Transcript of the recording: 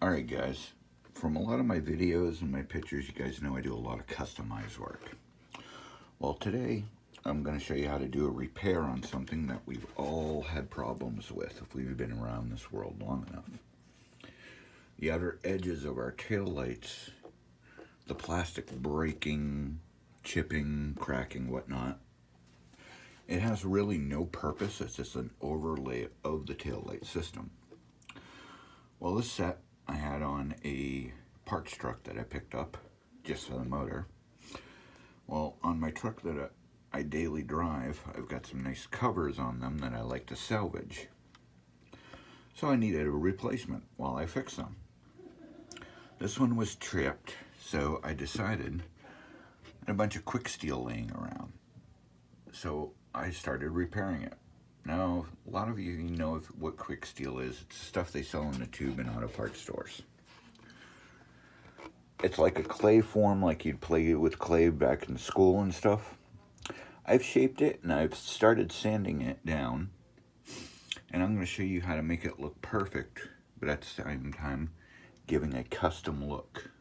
Alright guys, from a lot of my videos and my pictures, you guys know I do a lot of customized work. Well, today I'm going to show you how to do a repair on something that we've all had problems with if we've been around this world long enough. The outer edges of our tail lights, the plastic breaking, chipping, cracking, whatnot. It has really no purpose. It's just an overlay of the tail light system. Well, this set I had on a parts truck that I picked up just for the motor. Well, on my truck that I daily drive, I've got some nice covers on them that I like to salvage. So I needed a replacement while I fix them. This one was tripped, so I decided a bunch of quick steel laying around. So I started repairing it. Now, a lot of you know what quick steel is. It's stuff they sell in the tube in auto parts stores. It's like a clay form, like you'd play with clay back in school and stuff. I've shaped it and I've started sanding it down. And I'm going to show you how to make it look perfect, but at the same time, giving a custom look.